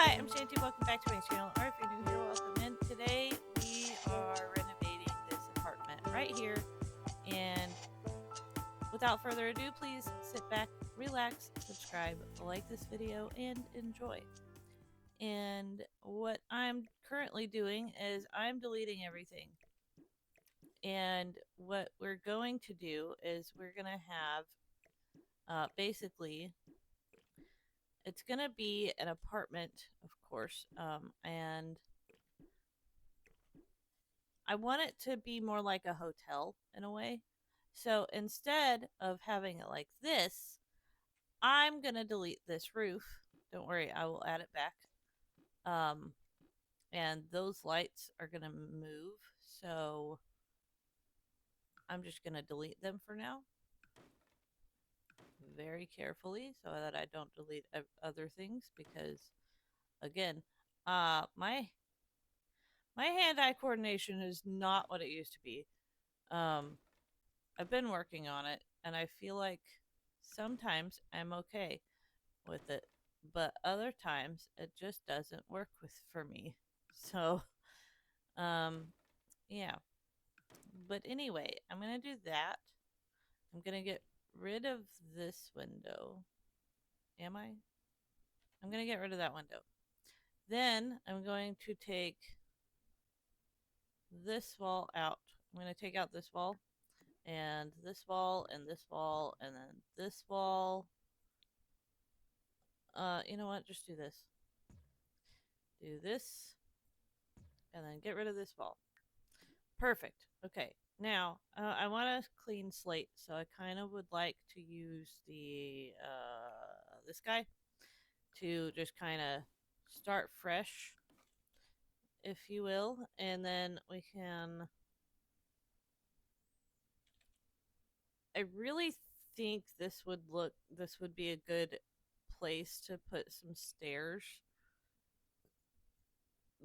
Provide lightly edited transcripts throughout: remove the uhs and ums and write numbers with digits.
Hi, I'm Shanty. Welcome back to my channel. Or if you're new here, welcome in. Today we are renovating this apartment right here. And without further ado, please sit back, relax, subscribe, like this video, and enjoy. And what I'm currently doing is I'm deleting everything. And what we're going to do is we're going to have basically it's going to be an apartment, of course, and I want it to be more like a hotel in a way. So instead of having it like this, I'm going to delete this roof. Don't worry, I will add it back. Um, and those lights are going to move. So I'm just going to delete them for now. Very carefully so that I don't delete other things because, again, my hand-eye coordination is not what it used to be. I've been working on it, and I feel like sometimes I'm okay with it, but other times it just doesn't work for me. So, um, yeah. But anyway, I'm gonna do that. I'm gonna get rid of this window. Am I? I'm gonna get rid of that window. Then I'm going to take this wall out. I'm gonna take out this wall and this wall and this wall and then this wall. You know what? Just do this. Do this. And then get rid of this wall. Perfect. Okay. Now, I want a clean slate, so I kind of would like to use this guy to just kind of start fresh, if you will, and then we can. I really think this would be a good place to put some stairs,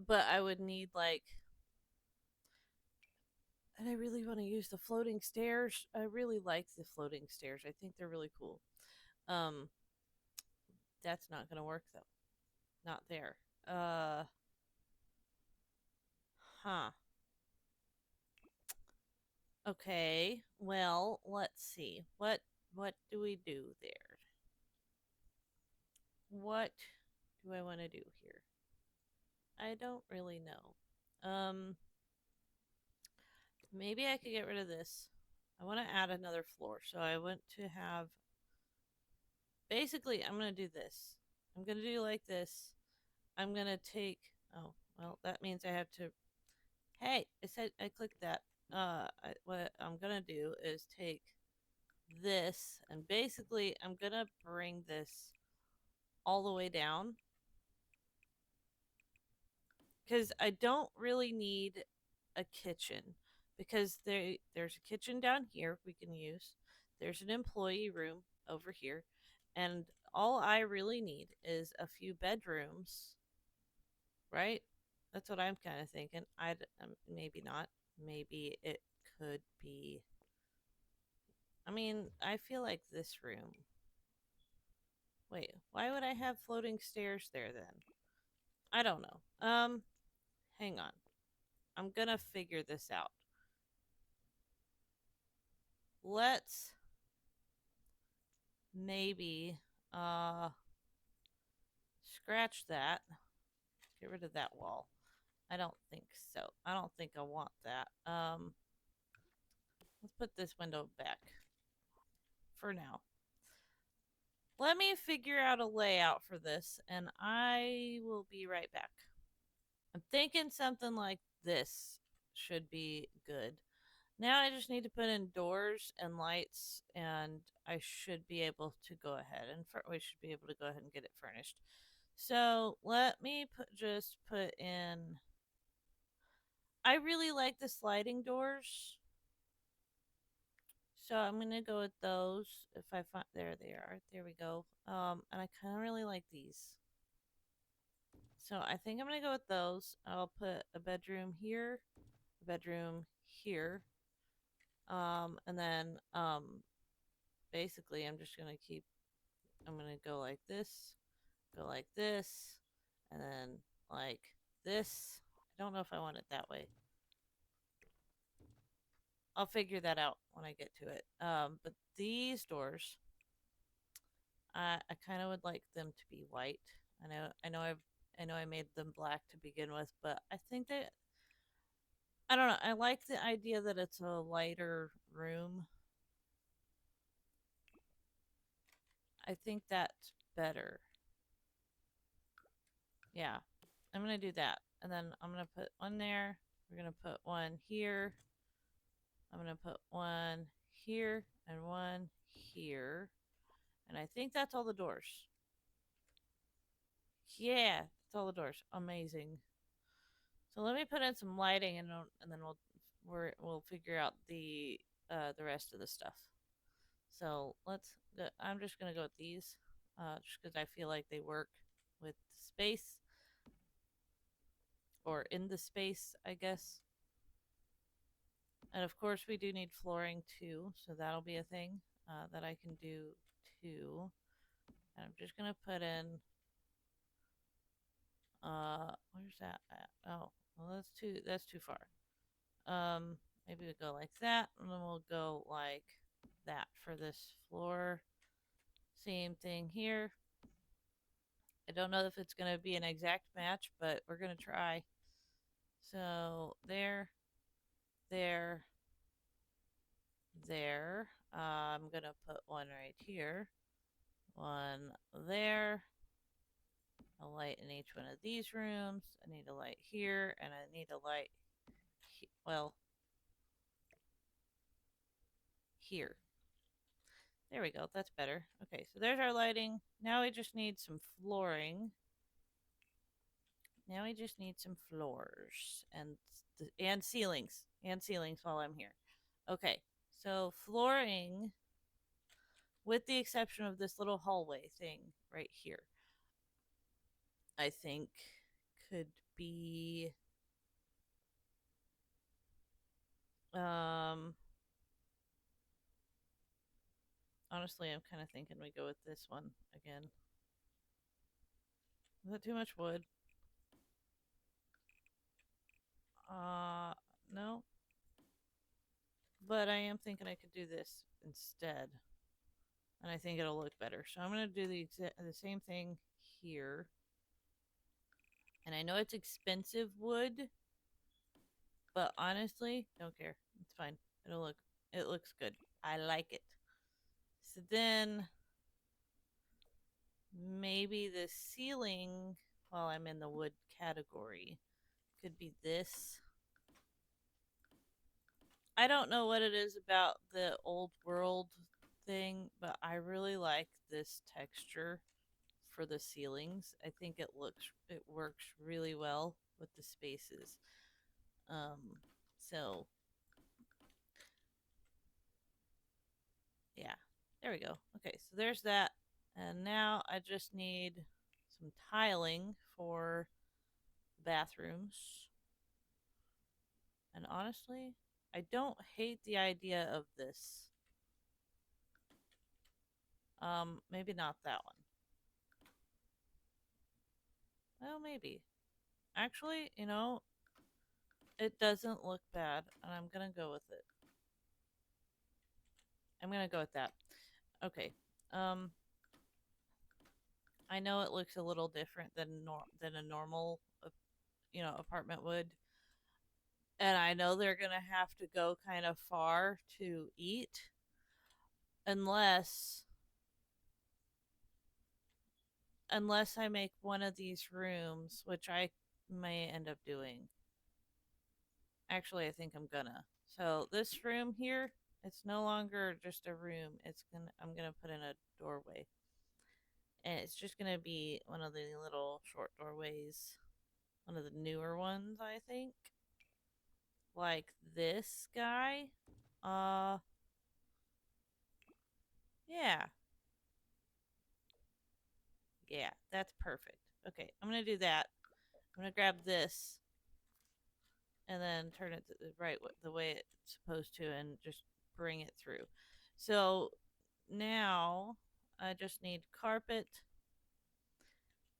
but I would need like. And I really want to use the floating stairs. I really like the floating stairs. I think they're really cool. Um, that's not gonna work though. Not there. Huh. Okay. Well, let's see. What do we do there? What do I want to do here? I don't really know. Maybe I could get rid of this. I want to add another floor, so I want to have. Basically, I'm gonna do this. I'm gonna do like this. I'm gonna take. Oh, well, that means I have to. Hey, I said I clicked that. What I'm gonna do is take this and basically I'm gonna bring this all the way down because I don't really need a kitchen because there's a kitchen down here we can use. There's an employee room over here, and all I really need is a few bedrooms, right? That's what I'm kind of thinking. Maybe not. Maybe it could be. I mean, I feel like this room. Wait, why would I have floating stairs there then? I don't know. Hang on. I'm gonna figure this out. Let's maybe scratch that. Get rid of that wall. I don't think so. I don't think I want that. Let's put this window back for now. Let me figure out a layout for this and I will be right back. I'm thinking something like this should be good. Now I just need to put in doors and lights, and I should be able to go ahead and we should be able to go ahead and get it furnished. So let me just put in. I really like the sliding doors, so I'm gonna go with those. If I find there they are, there we go. And I kind of really like these, so I think I'm gonna go with those. I'll put a bedroom here, a bedroom here, and then basically I'm just gonna keep. I'm gonna go like this, And then like this. I don't know if I want it that way. I'll figure that out when I get to it. But these doors, I kind of would like them to be white. I know I made them black to begin with, but I think that I don't know. I like the idea that it's a lighter room. I think that's better. Yeah, I'm gonna do that, and then I'm gonna put one there. We're gonna put one here. I'm gonna put one here and one here, and I think that's all the doors. Yeah, that's all the doors. Amazing. So let me put in some lighting, and then we'll figure out the rest of the stuff. So I'm just gonna go with these, just because I feel like they work with space or in the space, I guess. And of course, we do need flooring too, so that'll be a thing that I can do too. And I'm just gonna put in. Where's that at? Oh, well, that's too far. Maybe we go like that, and then we'll go like that for this floor. Same thing here. I don't know if it's gonna be an exact match, but we're gonna try. So there, there, there. I'm gonna put one right here, one there, a light in each one of these rooms. I need a light here, and I need a light, well, here. There we go. That's better. Okay, so there's our lighting. Now we just need some flooring. Now we just need some floors and ceilings while I'm here. Okay, so flooring, with the exception of this little hallway thing right here, I think could be honestly, I'm kind of thinking we go with this one again. Is that too much wood? No. But I am thinking I could do this instead. And I think it'll look better. So I'm going to do the same thing here. And I know it's expensive wood, but honestly, don't care. It's fine. It looks good. I like it. So then maybe the ceiling, while I'm in the wood category, could be this. I don't know what it is about the old world thing, but I really like this texture for the ceilings. I think it works really well with the spaces. So yeah, there we go. Okay, so there's that, and now I just need some tiling for bathrooms. And honestly, I don't hate the idea of this. Maybe not that one. Well, maybe. Actually, it doesn't look bad, and I'm gonna go with it. I'm gonna go with that. Okay. I know it looks a little different than a normal, apartment would, and I know they're gonna have to go kind of far to eat, unless I make one of these rooms, which I may end up doing. Actually, I think I'm gonna. So this room here, it's no longer just a room. I'm gonna put in a doorway. And it's just gonna be one of the little short doorways. One of the newer ones, I think. Like this guy. Uh yeah. Yeah, that's perfect. Okay, I'm gonna do that. I'm gonna grab this and then turn it the way it's supposed to and just bring it through. So now I just need carpet,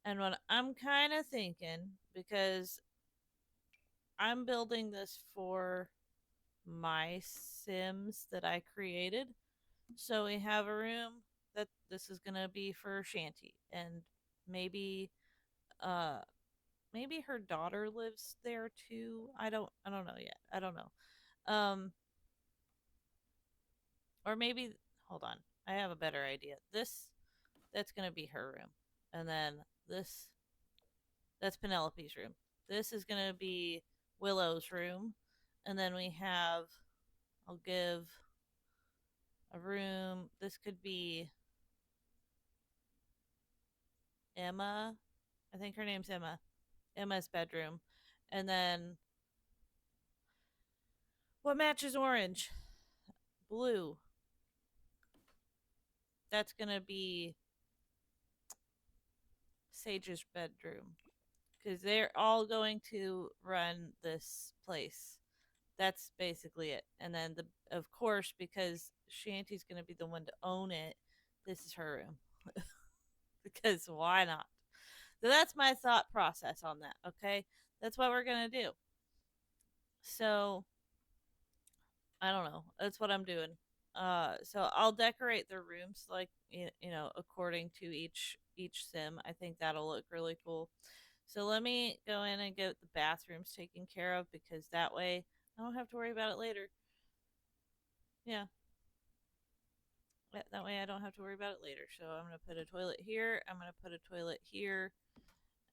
And what I'm kind of thinking, because I'm building this for my Sims that I created. So we have a room that this is gonna be for Shanty, and maybe uh maybe her daughter lives there too. I don't know yet. I don't know. Or maybe hold on. I have a better idea. This that's gonna be her room, and then this that's Penelope's room. This is gonna be Willow's room, and then we have. I'll give a room. This could be Emma. I think her name's Emma. Emma's bedroom. And then what matches orange? Blue. That's going to be Sage's bedroom. Because they're all going to run this place. That's basically it. And then, of course, because Shanty's going to be the one to own it, this is her room. Because why not? So that's my thought process on that, okay? That's what we're going to do. So I don't know. That's what I'm doing. So I'll decorate the rooms like you know according to each sim. I think that'll look really cool. So let me go in and get the bathrooms taken care of because that way I don't have to worry about it later. Yeah, that way I don't have to worry about it later. So I'm gonna put a toilet here. I'm gonna put a toilet here.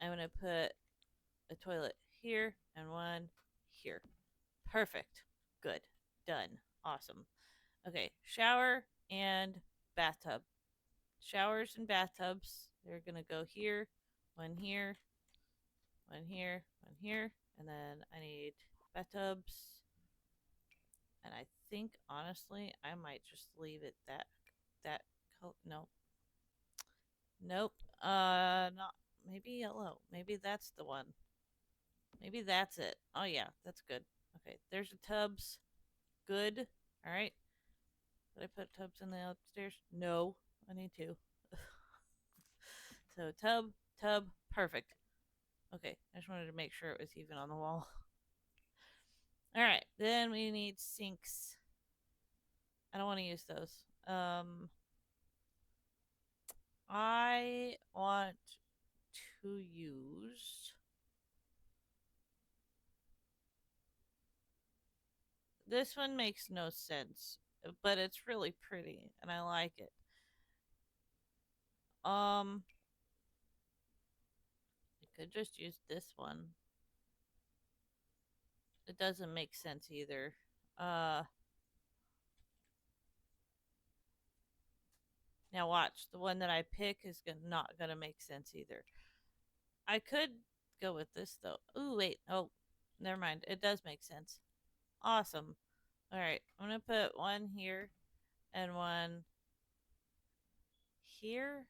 I'm gonna put a toilet here and one here. Perfect. Good. Done. Awesome. Okay, shower and bathtub. Showers and bathtubs. They're gonna go here, one here, one here, one here, and then I need bathtubs. And I think honestly, I might just leave it that no, nope. Not maybe yellow. Maybe that's the one. Maybe that's it. Oh yeah, that's good. Okay, there's the tubs. Good. All right. Did I put tubs in the upstairs? No, I need to. So tub, perfect. Okay, I just wanted to make sure it was even on the wall. All right, then we need sinks. I don't want to use those. I want to use this one. Makes no sense, but it's really pretty and I like it. Um, I could just use this one. It doesn't make sense either. Uh, Now watch, the one that I pick is not gonna make sense either. I could go with this though. Ooh, wait. Oh, never mind. It does make sense. Awesome. All right, I'm gonna put one here and one here.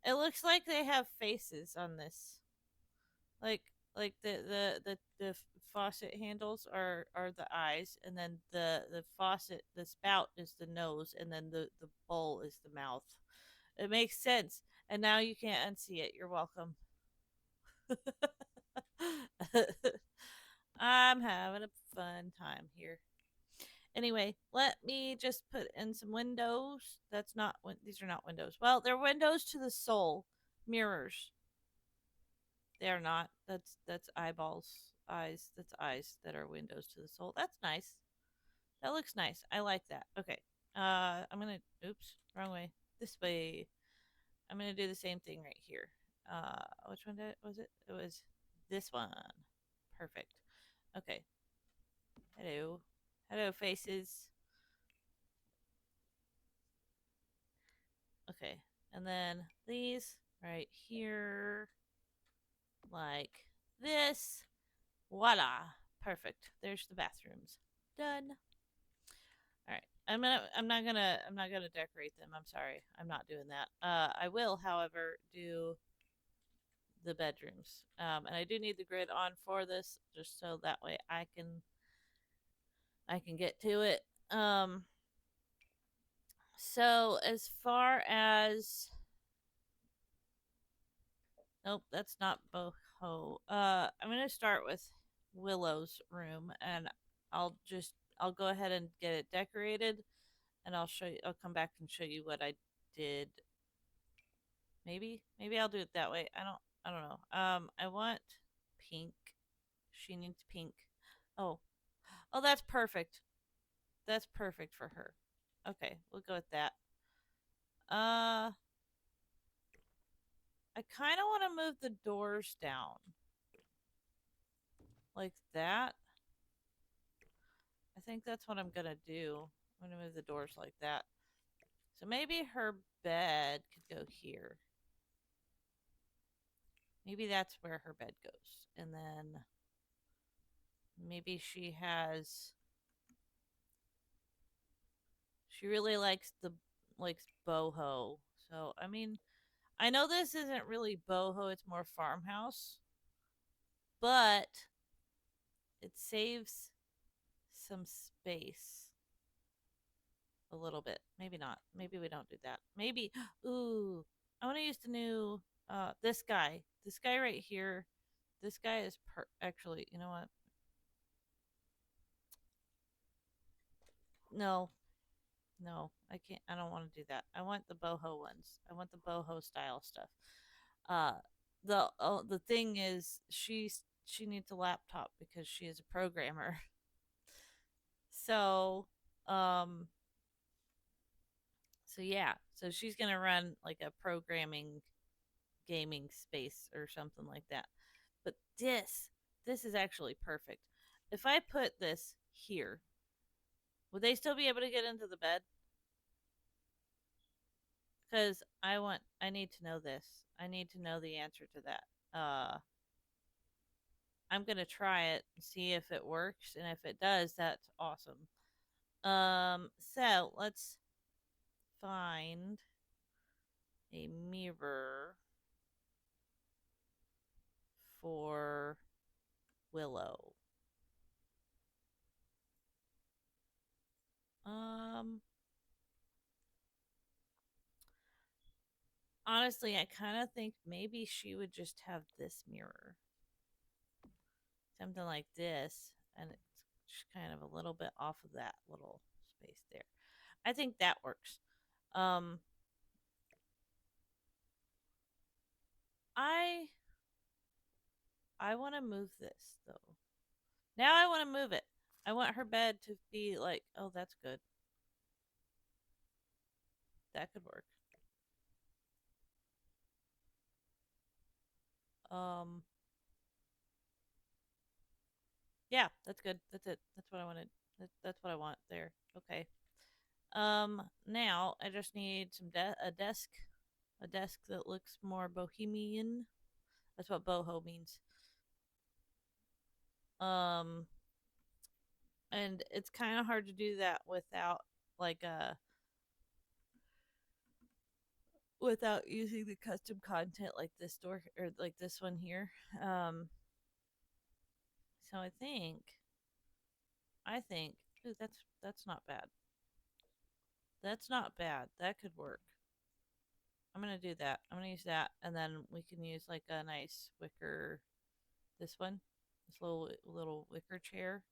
It looks like they have faces on this. Like like the faucet handles are the eyes, and then the faucet the spout is the nose, and then the bowl is the mouth. It makes sense. And now you can't unsee it. You're welcome. I'm having a fun time here. Anyway, let me just put in some windows. That's not these are not windows. Well, they're windows to the soul. Mirrors. They are not. That's eyeballs. Eyes. That's eyes that are windows to the soul. That's nice. That looks nice. I like that. Okay. I'm gonna oops, wrong way. This way. I'm gonna do the same thing right here. Which one was it? It was this one. Perfect. Okay. Hello. Hello, faces. Okay. And then these right here. Like this. Voila. Perfect. There's the bathrooms. Done. All right. I'm not gonna decorate them. I'm sorry. I'm not doing that. I will, however, do the bedrooms. And I do need the grid on for this, just so that way I can get to it. So as far as Nope, that's not Boho. I'm gonna start with Willow's room, and I'll go ahead and get it decorated, and I'll show you. I'll come back and show you what I did. Maybe I'll do it that way. I don't know. I want pink. She needs pink. Oh, oh, that's perfect. That's perfect for her. Okay, we'll go with that. I kind of want to move the doors down like that. I think that's what I'm gonna do. I'm gonna move the doors like that. So maybe her bed could go here. Maybe that's where her bed goes. And then maybe she really likes boho. So I mean, I know this isn't really boho, it's more farmhouse, but it saves some space a little bit. Maybe not. Maybe we don't do that. Maybe ooh, I want to use the new this guy. This guy right here. This guy is actually, you know what? No. No, I can't. I don't want to do that. I want the boho ones. I want the boho style stuff. Uh the thing is she needs a laptop because she is a programmer. So, um so yeah, so she's going to run like a programming gaming space or something like that. But this is actually perfect. If I put this here, would they still be able to get into the bed? Because I need to know this. I need to know the answer to that. I'm gonna try it and see if it works, and if it does, that's awesome. So let's find a mirror for Willow. Um, Honestly, I kind of think maybe she would just have this mirror, something like this, and it's kind of a little bit off of that little space there. I think that works. Um, I I want to move this though. Now I want to move it. I want her bed to be like, oh, that's good. That could work. Um, yeah, that's good. That's it. That's what I wanted. That's what I want there. Okay. Now I just need a desk that looks more bohemian. That's what boho means. Um, and it's kind of hard to do that like a without using the custom content like this door or like this one here. Um, so I think ooh, that's not bad. That's not bad. That could work. I'm gonna do that. I'm gonna use that, and then we can use like a nice wicker. This one, this little wicker chair.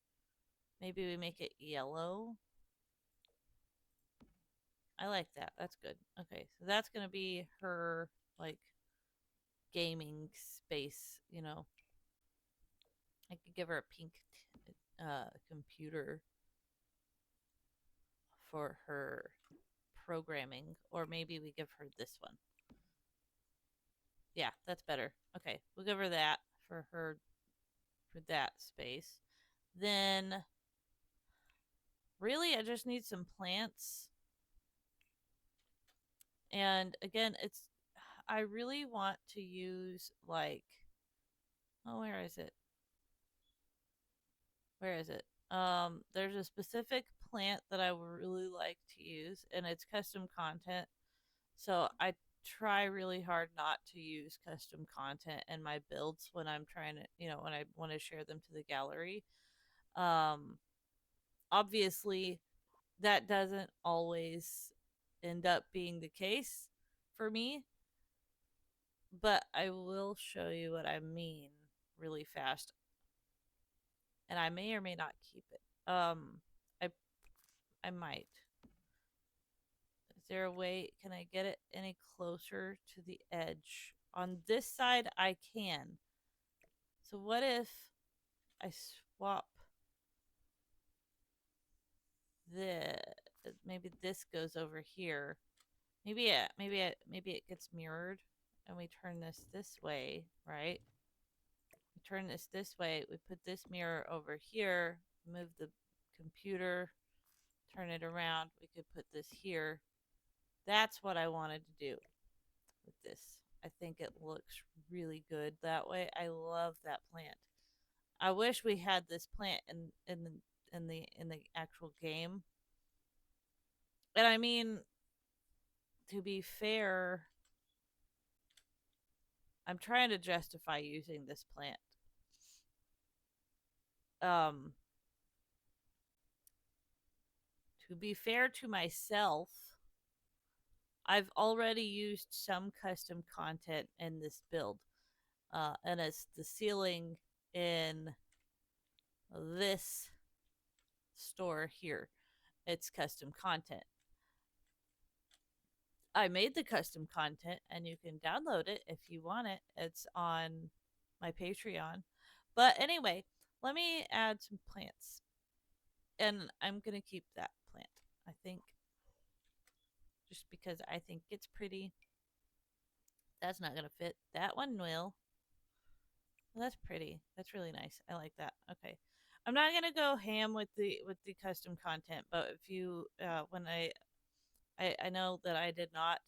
Maybe we make it yellow. I like that. That's good. Okay, so that's gonna be her like gaming space. I could give her a pink computer for her programming, or maybe we give her this one. Yeah, that's better. Okay, we'll give her that for that space. Then really I just need some plants. And again, it's I really want to use like oh where is it? Where is it? There's a specific plant that I would really like to use and it's custom content. So I try really hard not to use custom content in my builds when I'm trying to, when I want to share them to the gallery. Um, Obviously, that doesn't always end up being the case for me. but I will show you what I mean really fast, and I may or may not keep it. I I might. Is there a way? Can I get it any closer to the edge? On this side, I can. So what if I swap this? Maybe this goes over here. Maybe it gets mirrored, and we turn this way, right? We turn this way. We put this mirror over here. Move the computer. Turn it around. We could put this here. That's what I wanted to do with this. I think it looks really good that way. I love that plant. I wish we had this plant in the actual game. And I mean, to be fair, I'm trying to justify using this plant. Um, to be fair to myself, I've already used some custom content in this build. And it's the ceiling in this store here. It's custom content. I made the custom content and you can download it if you want it. It's on my Patreon. But anyway, let me add some plants. And I'm going to keep that plant. I think just because I think it's pretty. That's not going to fit. That one will. Well, that's pretty. That's really nice. I like that. Okay. I'm not going to go ham with the custom content, but if you when I know that I did not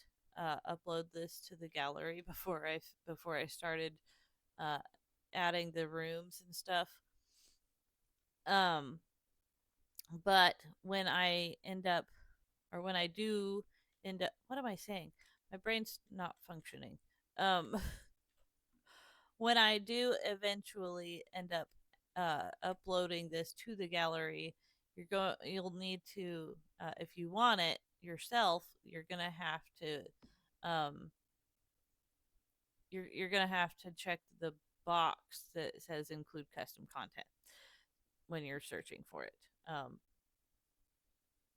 upload this to the gallery before I started uh, adding the rooms and stuff. Um, but when I end up, or when I do end up, what am I saying? My brain's not functioning. Um, when I do eventually end up uploading this to the gallery, you'll need to if you want it yourself, you're gonna have to um, you're gonna have to check the box that says include custom content when you're searching for it.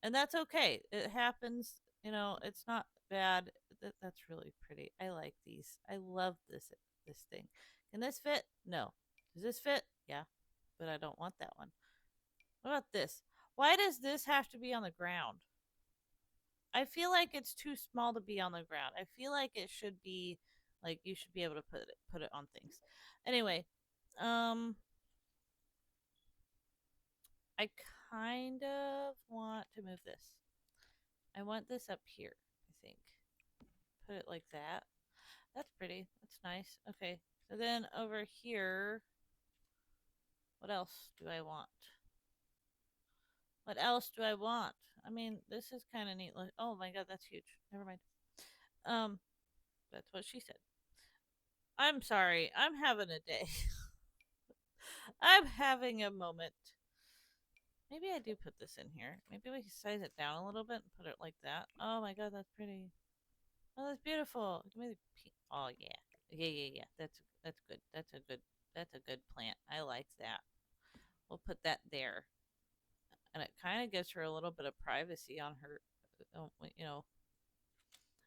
And that's okay. It happens. It's not bad. That's really pretty. I like these. I love this thing. Can this fit? No. Does this fit? Yeah, but I don't want that one. What about this? Why does this have to be on the ground? I feel like it's too small to be on the ground. I feel like it should be like you should be able to put it on things. Anyway, um I kind of want to move this. I want this up here, I think. Put it like that. That's pretty. That's nice. Okay. So then over here, what else do I want? What else do I want? I mean, this is kind of neat. Oh my god, that's huge. Never mind. Um, that's what she said. I'm sorry. I'm having a day. I'm having a moment. Maybe I do put this in here. Maybe we can size it down a little bit and put it like that. Oh my god, that's pretty. Oh, that's beautiful. Give me the oh yeah. Yeah. That's good. That's a good plant. I like that. We'll put that there. And it kind of gives her a little bit of privacy on her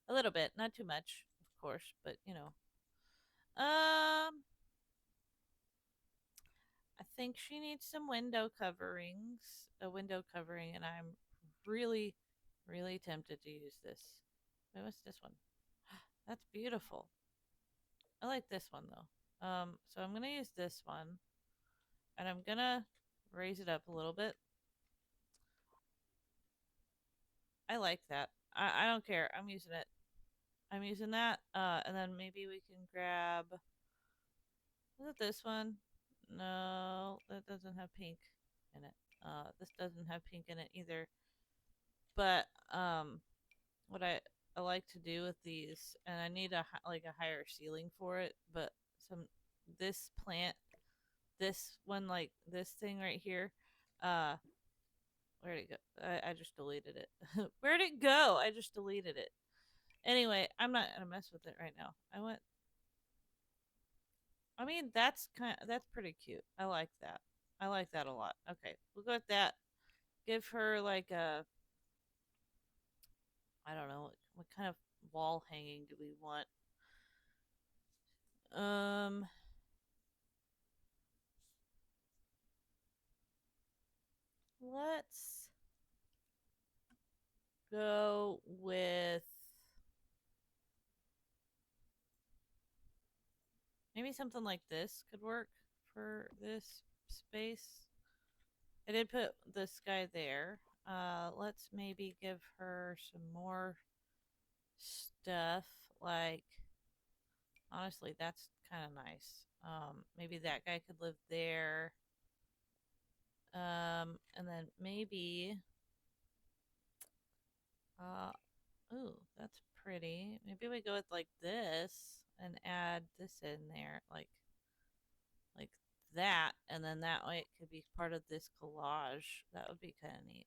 a little bit, not too much, of course, but I think she needs some window coverings, a window covering, and I'm really, really tempted to use this. Wait, what's this one? That's beautiful. I like this one though. So I'm gonna use this one, and I'm gonna raise it up a little bit. I like that. I don't care. I'm using it. I'm using that. And then maybe we can grab. Is it this one? No, that doesn't have pink in it. This doesn't have pink in it either. But what I like to do with these, and I need a higher ceiling for it. But this plant, this one, like this thing right here, uh, where'd it go? I just deleted it. Where'd it go? I just deleted it. Anyway, I'm not gonna mess with it right now. I went. I mean, that's pretty cute. I like that. I like that a lot. Okay, we'll go with that. Give her like a, I don't know, what kind of wall hanging do we want? Um, let's go with maybe something like this could work for this space. I did put this guy there. Let's maybe give her some more stuff. Like, honestly, that's kind of nice. Maybe that guy could live there. And then maybe, uh, ooh, that's pretty. Maybe we go with like this and add this in there, like that, and then that way it could be part of this collage. That would be kind of neat.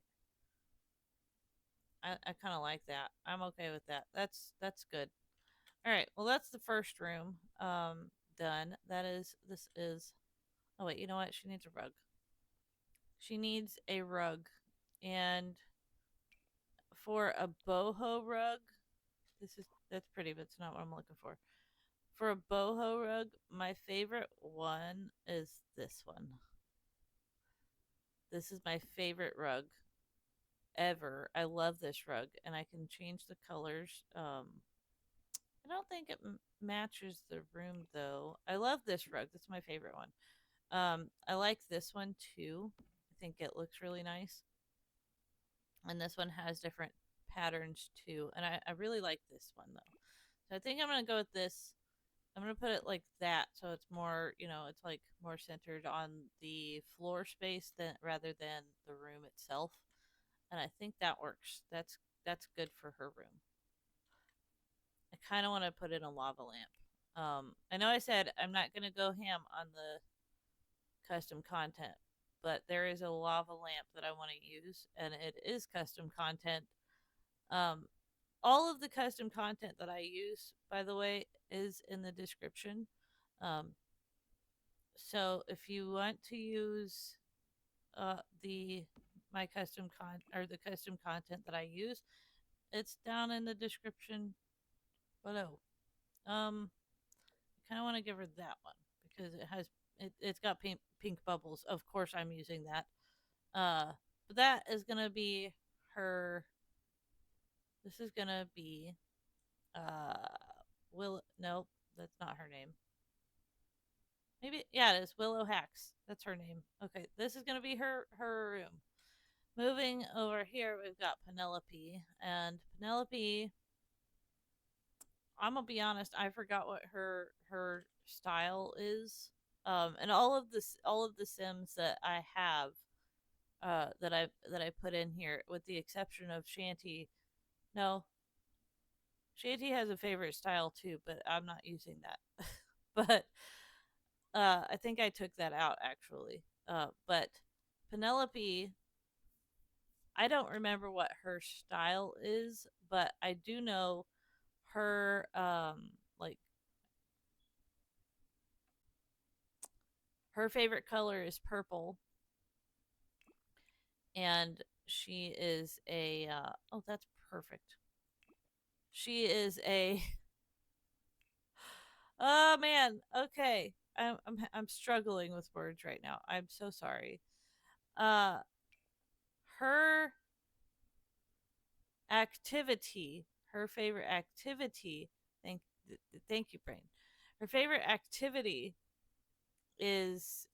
I kind of like that. I'm okay with that. That's good. All right. Well, that's the first room. Done. This is. Oh wait, you know what? She needs a rug. She needs a rug, and for a boho rug, that's pretty, but it's not what I'm looking for. For a boho rug, my favorite one is this one. This is my favorite rug ever. I love this rug, and I can change the colors. I don't think it matches the room though. I love this rug. That's my favorite one. I like this one too. I think it looks really nice. And this one has different patterns too. And I really like this one though. So I think I'm gonna go with this. I'm gonna put it like that, so it's more, it's like more centered on the floor space than rather than the room itself. And I think that works. That's good for her room. I kind of want to put in a lava lamp. I know I said I'm not gonna go ham on the custom content, but there is a lava lamp that I want to use, and it is custom content. Um, all of the custom content that I use, by the way, is in the description. Um, so if you want to use the my custom or the custom content that I use, it's down in the description below. I kind of want to give her that one because it's got pink bubbles. Of course, I'm using that. But that is gonna be her. This is gonna be uh Will. Nope, that's not her name. Maybe yeah, it is Willow Hacks. That's her name. Okay, this is gonna be her room. Moving over here, we've got Penelope, and Penelope. I'm gonna be honest. I forgot what her style is. And all of the Sims that I have, that I put in here, with the exception of Shanty. No, Shanty has a favorite style too, but I'm not using that. But I think I took that out actually. But Penelope, I don't remember what her style is, but I do know her like her favorite color is purple, and she is a oh, that's perfect. She is a oh man, okay. I'm struggling with words right now. I'm so sorry. Uh her activity, her favorite activity, thank thank you brain. Her favorite activity is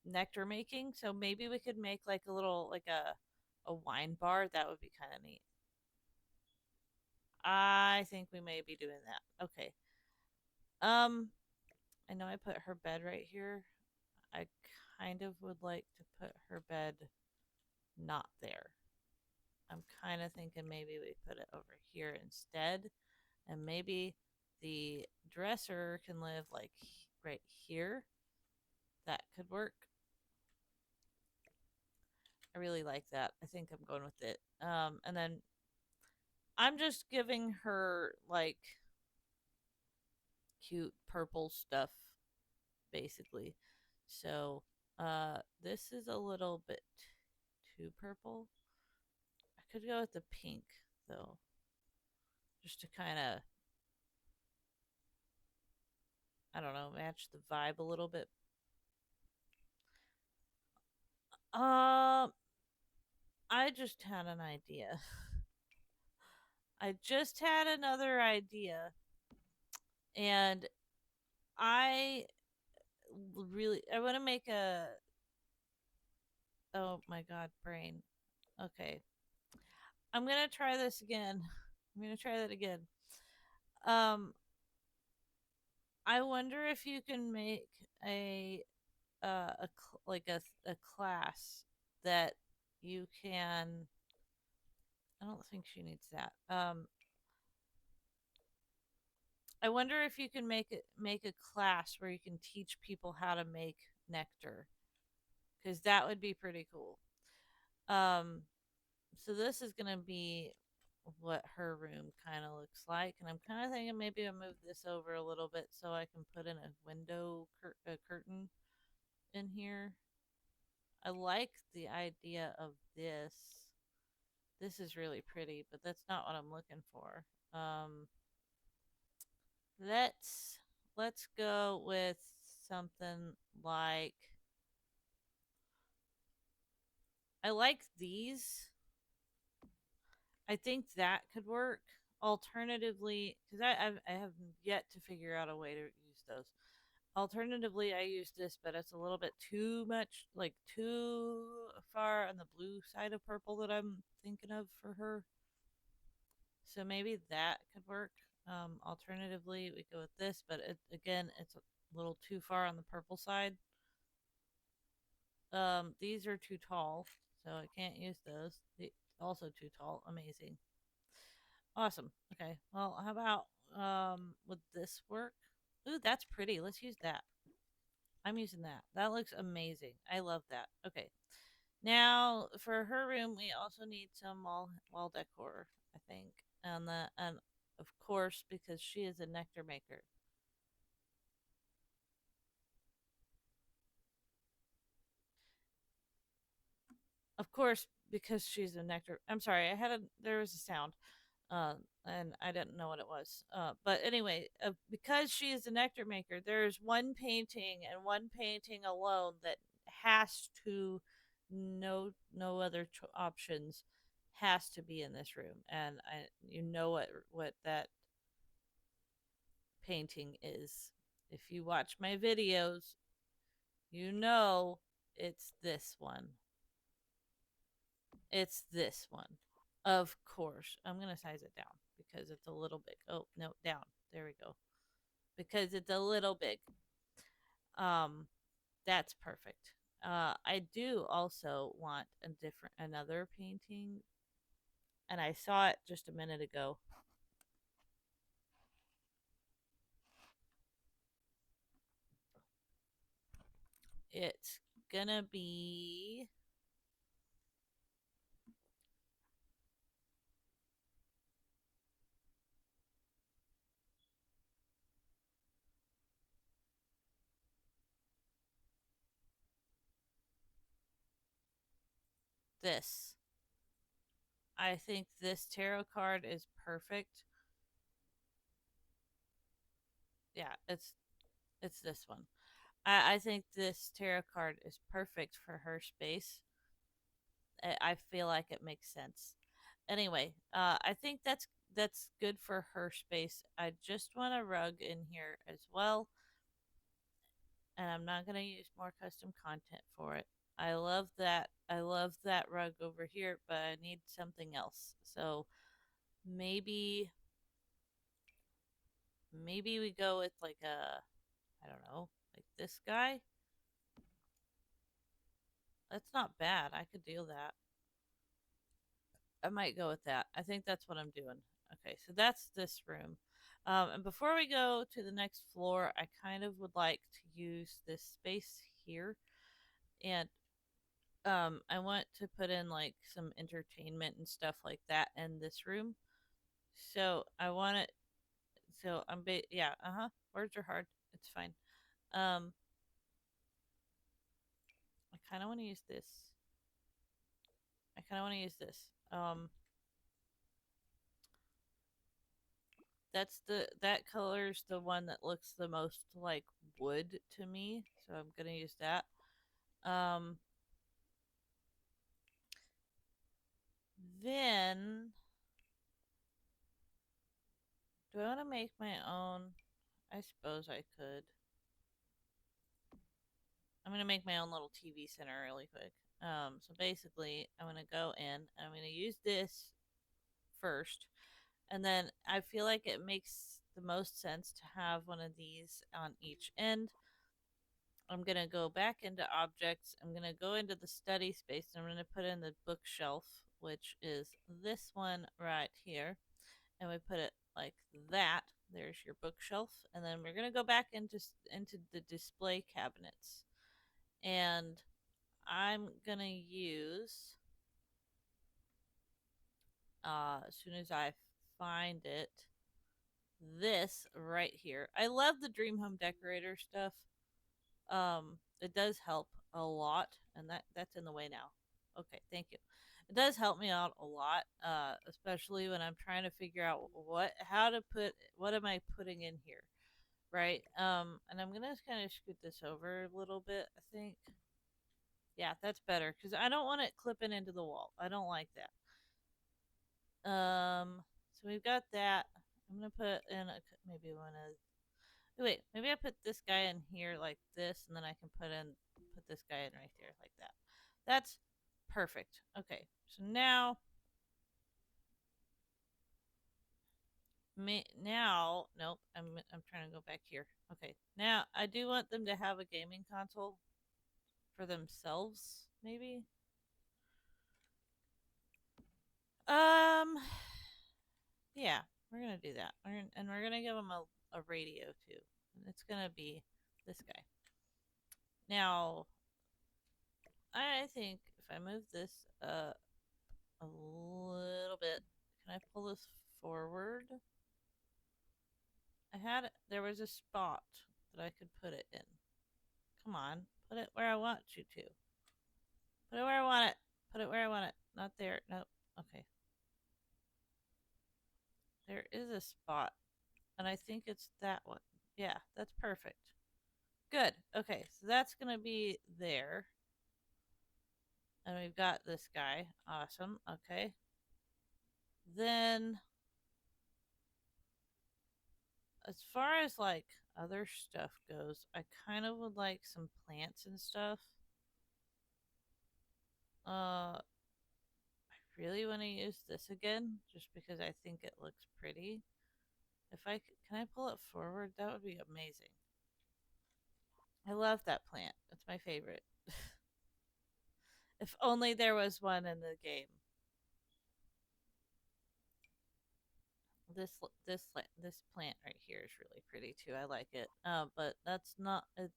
nectar making, so maybe we could make like a little like a wine bar. That would be kind of neat. I think we may be doing that. Okay. Um, I know I put her bed right here. I kind of would like to put her bed not there. I'm kind of thinking maybe we put it over here instead, and maybe the dresser can live like right here. That could work. I really like that. I think I'm going with it. And then I'm just giving her like cute purple stuff, basically. So, this is a little bit too purple. I could go with the pink, though, just to kind of, I don't know, match the vibe a little bit. Um, I just had an idea. I just had another idea, and I I want to make a. Oh my god, brain. Okay, I'm gonna try this again. I'm gonna try that again. Um, I wonder if you can make a like a class that you can. I don't think she needs that. I wonder if you can make a class where you can teach people how to make nectar, because that would be pretty cool. Um, so this is gonna be what her room kind of looks like, and I'm kind of thinking maybe I'll move this over a little bit so I can put in a a curtain in here. I like the idea of this. This is really pretty, but that's not what I'm looking for. Let's let's go with something like, I like these. I think that could work. Alternatively, because I have yet to figure out a way to use those. Alternatively, I use this, but it's a little bit too much, like too far on the blue side of purple that I'm thinking of for her. So maybe that could work. Alternatively, we go with this, but again, it's a little too far on the purple side. These are too tall, so I can't use those. Also too tall. Amazing. Awesome. Okay. Well, how about would this work? Ooh, that's pretty. Let's use that. I'm using that. That looks amazing. I love that. Okay. Now for her room, we also need some wall decor, I think, and of course because she is a nectar maker. Of course, because she's a nectar. I'm sorry. There was a sound. uh, and I didn't know what it was. But anyway, because she is a nectar maker, there's one painting and one painting alone that has to, no other options, has to be in this room, and you know what that painting is. If you watch my videos, you know it's this one. It's this one. Of course, I'm gonna size it down because it's a little big. Oh no, down. There we go. Because it's a little big. Um, that's perfect. I do also want another painting, and I saw it just a minute ago. It's gonna be this. I think this tarot card is perfect. Yeah, it's this one. I think this tarot card is perfect for her space. I feel like it makes sense. Anyway, I think that's good for her space. I just want a rug in here as well, and I'm not gonna use more custom content for it. I love that. I love that rug over here, but I need something else. So maybe maybe we go with like a, I don't know, like this guy. That's not bad. I could deal that. I might go with that. I think that's what I'm doing. Okay, so that's this room. And before we go to the next floor, I kind of would like to use this space here. And I want to put in like some entertainment and stuff like that in this room. So I want it So yeah, words are hard. It's fine. Um, I kind of want to use this. I kind of want to use this. That color's the one that looks the most like wood to me, so I'm gonna use that. Um, then do I want to make my own? I suppose I could. I'm gonna make my own little TV center really quick. So basically, I'm gonna go in and I'm gonna use this first, and then I feel like it makes the most sense to have one of these on each end. I'm gonna go back into objects. I'm gonna go into the study space and I'm gonna put in the bookshelf, which is this one right here. And we put it like that. There's your bookshelf. And then we're gonna go back into the display cabinets. And I'm gonna use as soon as I find it, this right here. I love the Dream Home Decorator stuff. It does help a lot, and that's in the way now. Okay, thank you. It does help me out a lot, especially when I'm trying to figure out what am I putting in here, right? And I'm gonna kind of scoot this over a little bit. I think, yeah, that's better because I don't want it clipping into the wall. I don't like that. So we've got that. I'm gonna put in maybe one of. Wait, maybe I put this guy in here like this, and then I can put this guy in right there like that. That's perfect. Okay, so now, nope. I'm trying to go back here. Okay, now I do want them to have a gaming console for themselves, maybe. Um, yeah, we're gonna do that. And we're gonna give them a radio too. And it's gonna be this guy. Now, I think if I move this a little bit, can I pull this forward? There was a spot that I could put it in. Come on, put it where I want you to. Put it where I want it. Put it where I want it. Not there. Nope. Okay. There is a spot, and I think it's that one. Yeah, that's perfect. Good. Okay, so that's gonna be there. And we've got this guy. Awesome. Okay. Then, as far as like other stuff goes, I kind of would like some plants and stuff. I really want to use this again just because I think it looks pretty. If I can I pull it forward? That would be amazing. I love that plant. It's my favorite. If only there was one in the game. This this plant right here is really pretty too. I like it. But that's not it.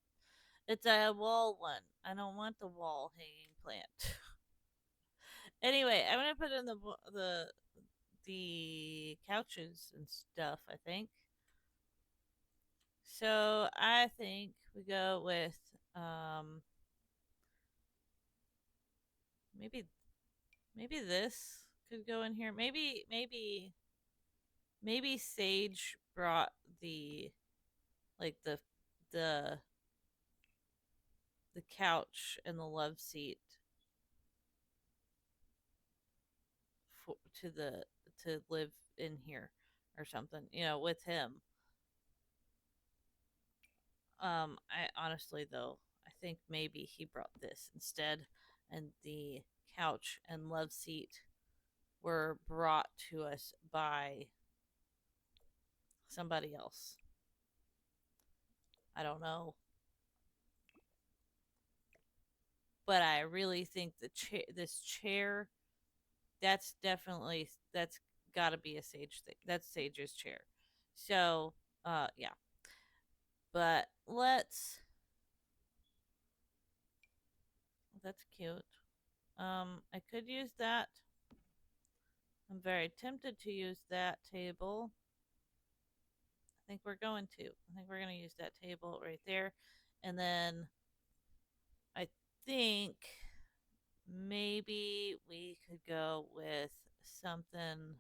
It's a wall one. I don't want the wall hanging plant. Anyway, I'm gonna put in the couches and stuff. I think. So I think we go with maybe this could go in here. Maybe Sage brought the like the the couch and the love seat to the to live in here or something, with him. I honestly though, I think maybe he brought this instead, and the couch and love seat were brought to us by somebody else. I don't know, but I really think this chair, that's got to be a Sage thing. That's Sage's chair. So, yeah. But that's cute. I could use that. I'm very tempted to use that table. think we're going to. I think we're going to use that table right there. And then I think maybe we could go with something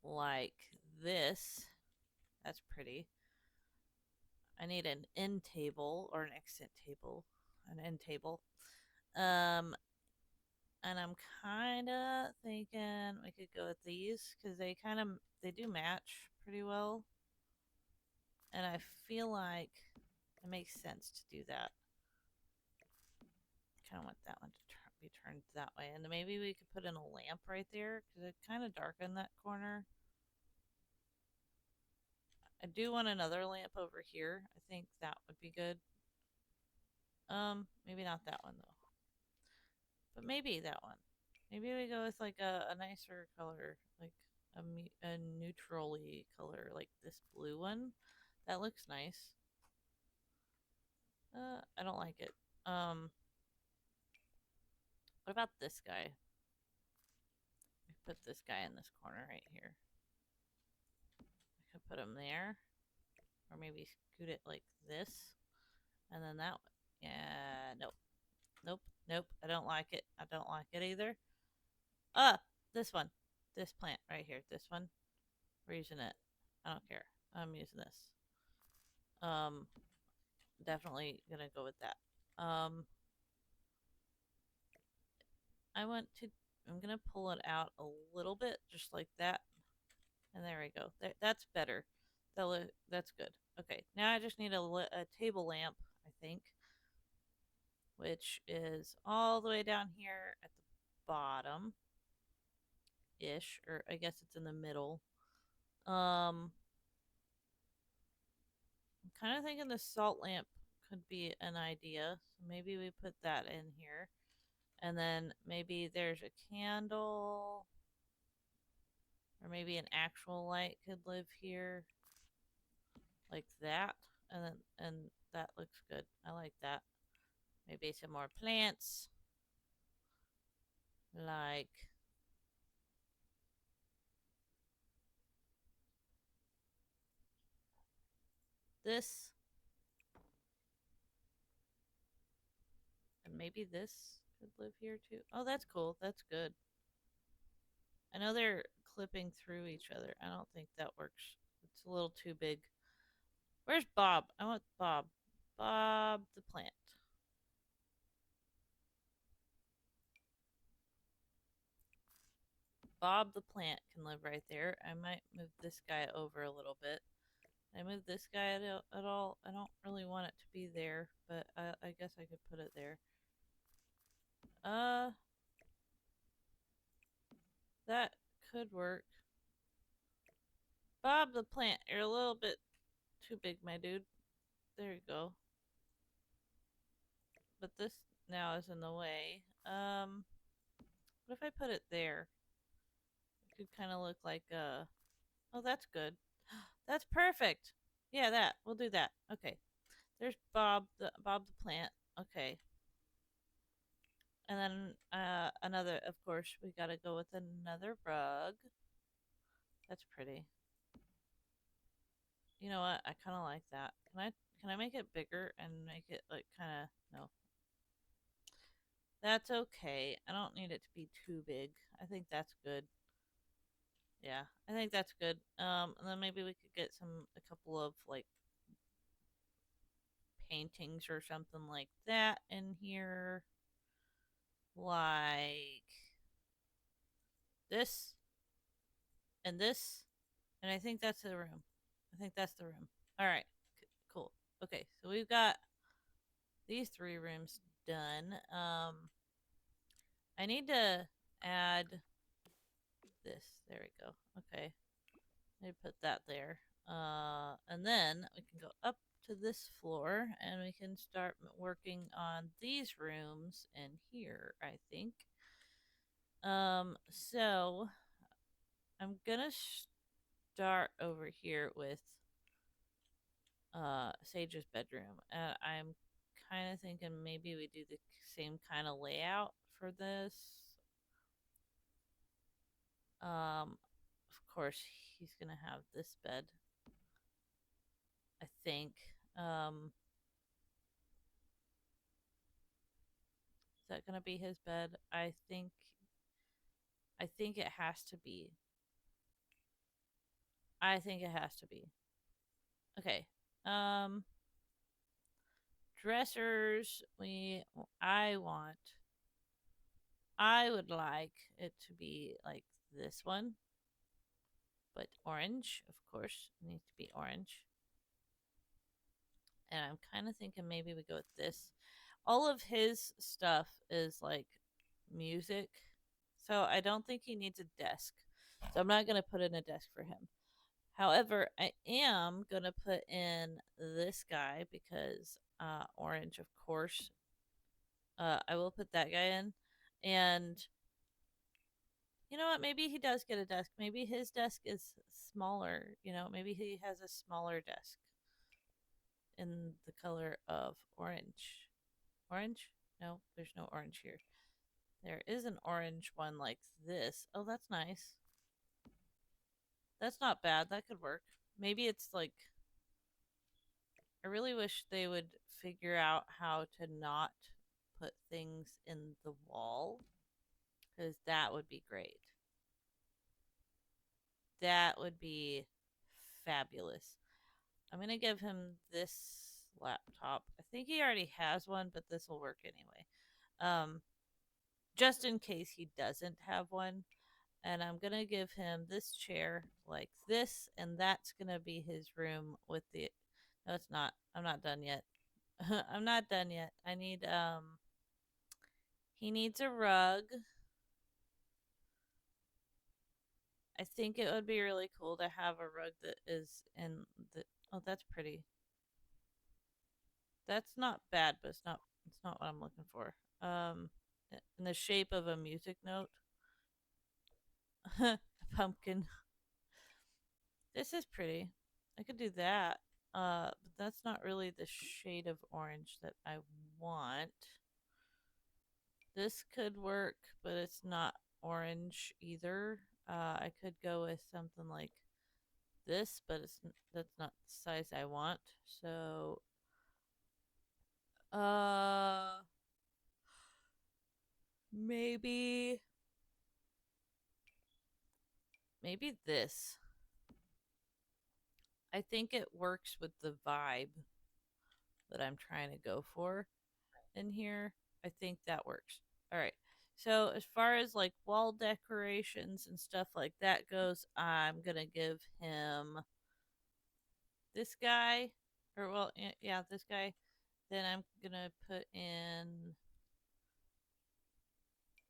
like this. That's pretty. I need an end table or an accent table. An end table. Um, and I'm kind of thinking we could go with these because they do match pretty well, and I feel like it makes sense to do that. Kind of want that one to be turned that way, and maybe we could put in a lamp right there because it kind of darkened that corner. I do want another lamp over here. I think that would be good. Maybe not that one though, but maybe that one. Maybe we go with like a nicer color, like a neutrally color, like this blue one. That looks nice. I don't like it. What about this guy? We put this guy in this corner right here. I could put him there, or maybe scoot it like this, and then that one. Yeah, nope, nope, nope. I don't like it. I don't like it either. This one, this plant right here. This one. We're using it. I don't care. I'm using this. Um, definitely gonna go with that. I want to. I'm gonna pull it out a little bit, just like that, and there we go. That's better. That's good. Okay, now I just need a table lamp, I think, which is all the way down here at the bottom ish, or I guess it's in the middle. I'm kind of thinking the salt lamp could be an idea. So maybe we put that in here. And then maybe there's a candle. Or maybe an actual light could live here. Like that. And that looks good. I like that. Maybe some more plants. Like this. And maybe this could live here too. Oh, that's cool. That's good. I know they're clipping through each other. I don't think that works. It's a little too big. Where's Bob? I want Bob. Bob the plant. Bob the plant can live right there. I might move this guy over a little bit. I move this guy at all. I don't really want it to be there, but I guess I could put it there. That could work. Bob the plant, you're a little bit too big, my dude. There you go. But this now is in the way. What if I put it there? It could kind of look like oh, that's good. That's perfect. Yeah, that. We'll do that. Okay. There's Bob the plant. Okay. And then another, of course, we got to go with another rug. That's pretty. You know what? I kind of like that. Can I make it bigger and make it like kind of no. That's okay. I don't need it to be too big. I think that's good. Yeah, I think that's good. And then maybe we could get a couple of like paintings or something like that in here. Like this and this. And I think that's the room. I think that's the room. All right. Cool. Okay. So we've got these three rooms done. I need to add this. There we go. Okay. Let me put that there. And then we can go up to this floor and we can start working on these rooms in here, I think. So I'm gonna start over here with Sage's bedroom. I'm kind of thinking maybe we do the same kind of layout for this. Of course, he's gonna have this bed. I think. Is that gonna be his bed? I think it has to be. I think it has to be. Okay. Um dressers, I would like it to be like this one, but orange, of course. It needs to be orange. And I'm kind of thinking maybe we go with this. All of his stuff is like music, so I don't think he needs a desk. So I'm not going to put in a desk for him. However, I am going to put in this guy because orange, of course. I will put that guy in. And you know what? Maybe he does get a desk. Maybe his desk is smaller. Maybe he has a smaller desk in the color of orange. Orange? No, there's no orange here. There is an orange one like this. Oh, that's nice. That's not bad. That could work. Maybe it's like. I really wish they would figure out how to not put things in the wall, because that would be great. That would be fabulous. I'm going to give him this laptop. I think he already has one, but this will work anyway. Just in case he doesn't have one. And I'm going to give him this chair like this, and that's going to be his room with the. No, it's not. I'm not done yet. I'm not done yet. I need, he needs a rug. I think it would be really cool to have a rug that is in the. Oh, that's pretty. That's not bad, but it's not what I'm looking for. In the shape of a music note. Pumpkin. This is pretty. I could do that. But that's not really the shade of orange that I want. This could work, but it's not orange either. I could go with something like this, but that's not the size I want. So, maybe this. I think it works with the vibe that I'm trying to go for in here. I think that works. All right. So as far as like wall decorations and stuff like that goes, I'm gonna give him this guy, or well, yeah, this guy. Then I'm gonna put in.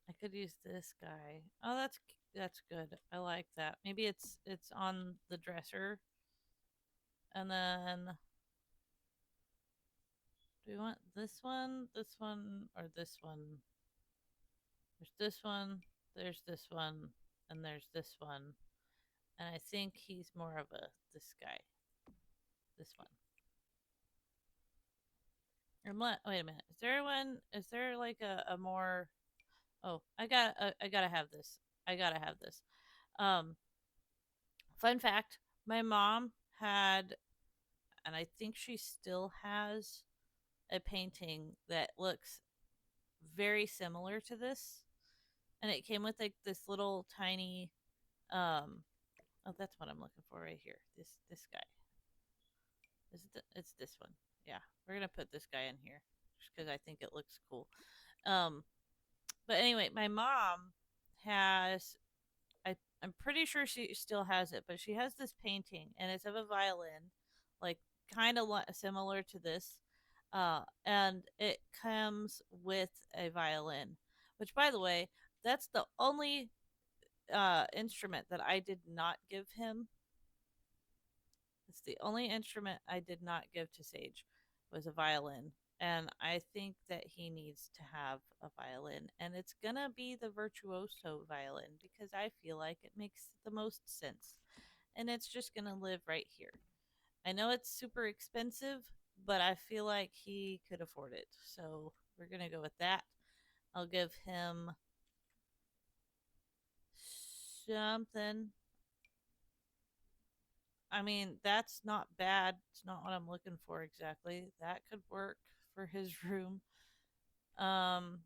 I could use this guy. Oh, that's good. I like that. Maybe it's on the dresser, and then do we want this one, or this one? There's this one, there's this one, and there's this one. And I think he's more of a this guy. This one. Wait a minute. Is there one? Is there like a more? Oh, I gotta have this. I gotta have this. Um, Fun fact: my mom had, and I think she still has, a painting that looks very similar to this, and it came with like this little tiny. Oh, that's what I'm looking for right here. This guy. It's this one. Yeah, we're gonna put this guy in here just because I think it looks cool. Um, but anyway, my mom has. I'm pretty sure she still has it, but she has this painting, and it's of a violin, like kind of similar to this, and it comes with a violin. Which, by the way, that's the only instrument that I did not give him. It's the only instrument I did not give to Sage was a violin. And I think that he needs to have a violin. And it's going to be the virtuoso violin because I feel like it makes the most sense. And it's just going to live right here. I know it's super expensive, but I feel like he could afford it. So we're going to go with that. I'll give him something. I mean, that's not bad. It's not what I'm looking for exactly. That could work for his room. Um,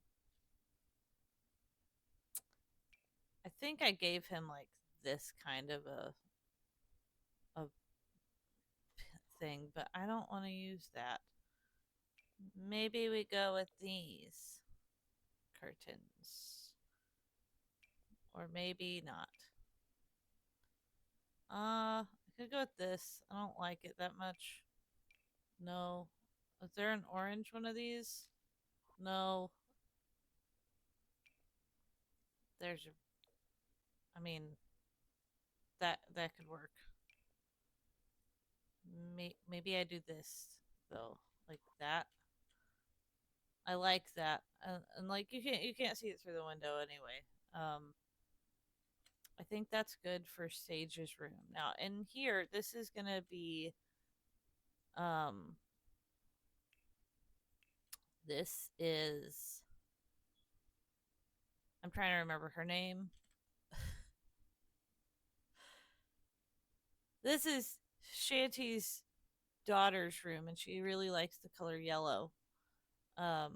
I think I gave him like this kind of a thing, but I don't want to use that. Maybe we go with these curtains. Or maybe not. I could go with this. I don't like it that much. No. Is there an orange one of these? No. There's a, I mean, that could work. Maybe I do this though, like that. I like that, and like you can't see it through the window anyway. I think that's good for Sage's room. Now in here, this is gonna be um, this is. I'm trying to remember her name. This is Shanty's daughter's room, and she really likes the color yellow. I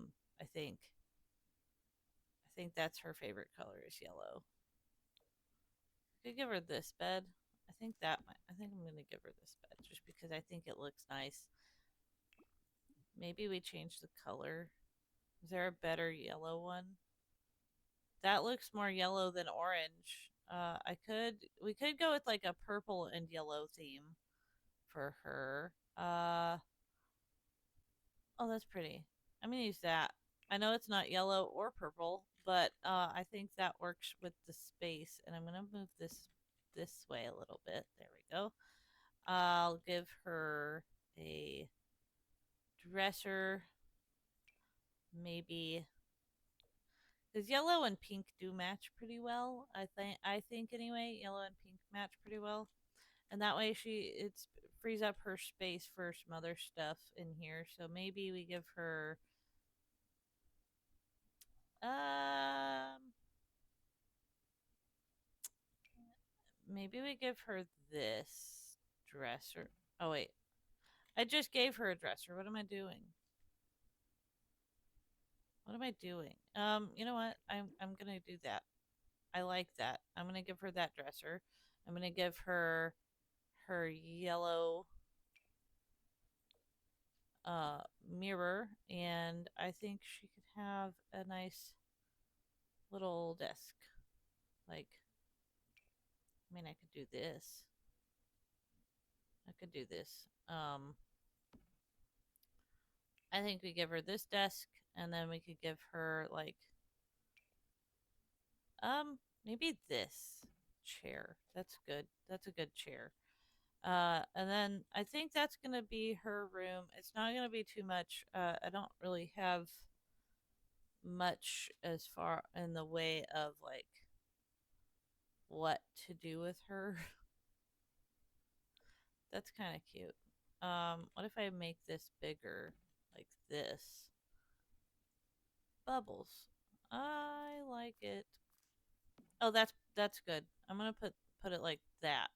think. I think that's her favorite color is yellow. I could give her this bed. I think that might, I think I'm gonna give her this bed just because I think it looks nice. Maybe we change the color. Is there a better yellow one? That looks more yellow than orange. We could go with like a purple and yellow theme for her. Oh, that's pretty. I'm gonna use that. I know it's not yellow or purple, but I think that works with the space. And I'm gonna move this way a little bit. There we go. I'll give her a dresser, maybe, because yellow and pink do match pretty well. I think anyway, yellow and pink match pretty well, and that way it frees up her space for some other stuff in here. So maybe we give her um maybe we give her this dresser. Oh wait, I just gave her a dresser. What am I doing? What am I doing? You know what? I'm gonna do that. I like that. I'm gonna give her that dresser. I'm gonna give her her yellow mirror, and I think she could have a nice little desk. Like, I mean, I could do this. I could do this. I think we give her this desk, and then we could give her like, maybe this chair. That's good. That's a good chair. And then I think that's gonna be her room. It's not gonna be too much. I don't really have much as far in the way of like what to do with her. That's kind of cute. What if I make this bigger, like this? Bubbles. I like it. Oh, that's good. I'm gonna put it like that,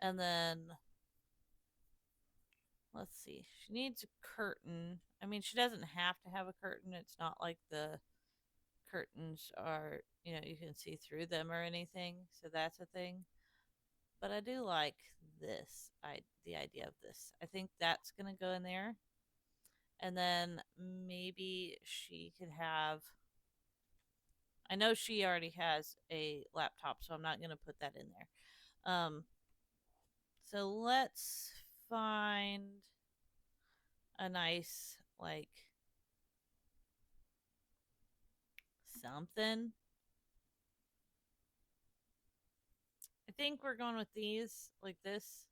and then let's see. She needs a curtain. I mean, she doesn't have to have a curtain. It's not like the curtains are, you can see through them or anything. So that's a thing. But I do like the idea of this. I think that's gonna go in there, and then maybe she could have. I know she already has a laptop, so I'm not gonna put that in there. So let's find a nice like something. I think we're going with these like this.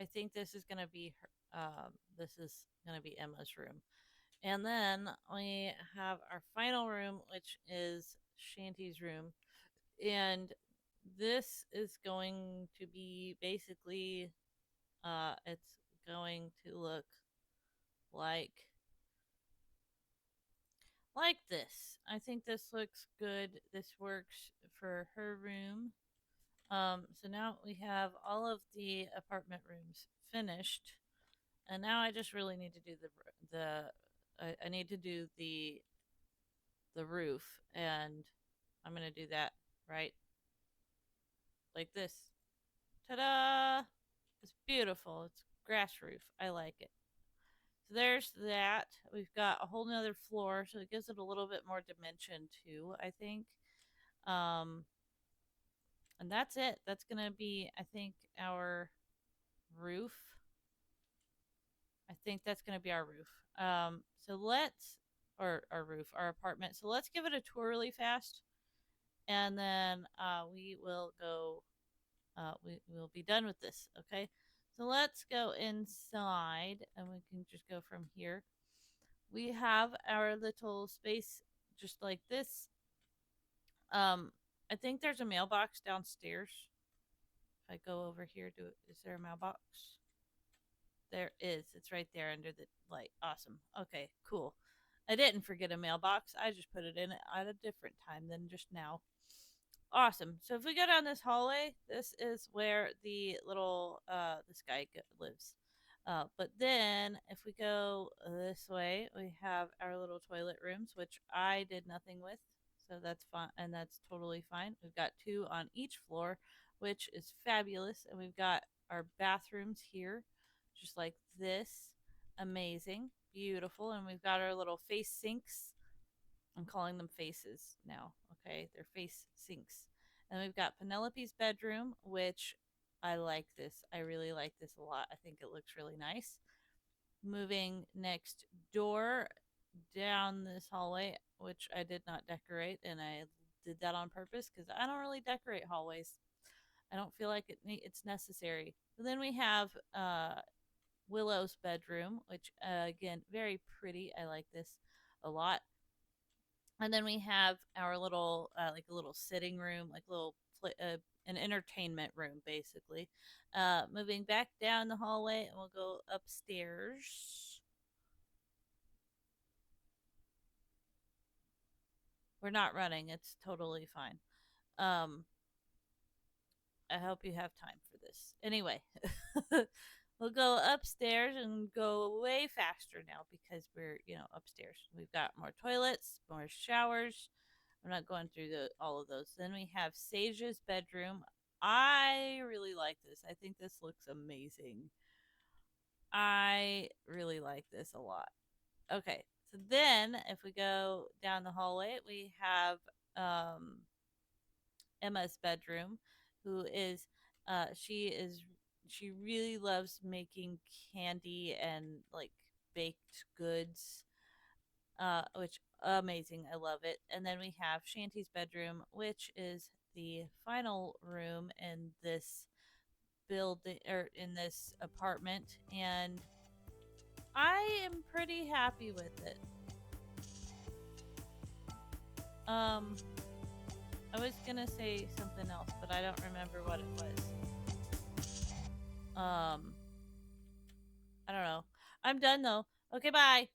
I think this is gonna be her. This is gonna be Emma's room. And then we have our final room, which is Shanty's room. And this is going to be basically, it's going to look like like this. I think this looks good. This works for her room. So now we have all of the apartment rooms finished, and now I just really need to do I need to do the roof, and I'm gonna do that right like this. Ta-da! It's beautiful. It's grass roof. I like it. So there's that. We've got a whole nother floor, so it gives it a little bit more dimension too, I think. Um, and that's it. That's gonna be, I think, our roof. I think that's gonna be our roof. So let's, or our roof, our apartment. So let's give it a tour really fast, and then we will go. We will be done with this. Okay. So let's go inside, and we can just go from here. We have our little space just like this. I think there's a mailbox downstairs. If I go over here, is there a mailbox? There is. It's right there under the light. Awesome. Okay, cool. I didn't forget a mailbox. I just put it in at a different time than just now. Awesome. So if we go down this hallway, this is where the little this guy lives. But then if we go this way, we have our little toilet rooms, which I did nothing with. So that's fine, and that's totally fine. We've got 2 on each floor, which is fabulous. And we've got our bathrooms here, just like this. Amazing. Beautiful. And we've got our little face sinks. I'm calling them faces now. Okay, they're face sinks. And we've got Penelope's bedroom, which I like this. I really like this a lot. I think it looks really nice. Moving next door down this hallway, which I did not decorate, and I did that on purpose because I don't really decorate hallways. I don't feel like it's necessary. But then we have Willow's bedroom, which again, very pretty. I like this a lot. And then we have our little like a little sitting room, like a little an entertainment room basically. Moving back down the hallway, and we'll go upstairs. We're not running. It's totally fine. um I hope you have time for this. Anyway, we'll go upstairs and go way faster now because we're, upstairs. We've got more toilets, more showers. I'm not going through all of those. Then we have Sage's bedroom. I really like this. I think this looks amazing. I really like this a lot. Okay, so then if we go down the hallway, we have Emma's bedroom, who is she really loves making candy and like baked goods, which amazing. I love it. And then we have Shanty's bedroom, which is the final room in this building or in this apartment, and I am pretty happy with it. I was gonna say something else, but I don't remember what it was. I don't know. I'm done though. Okay, bye.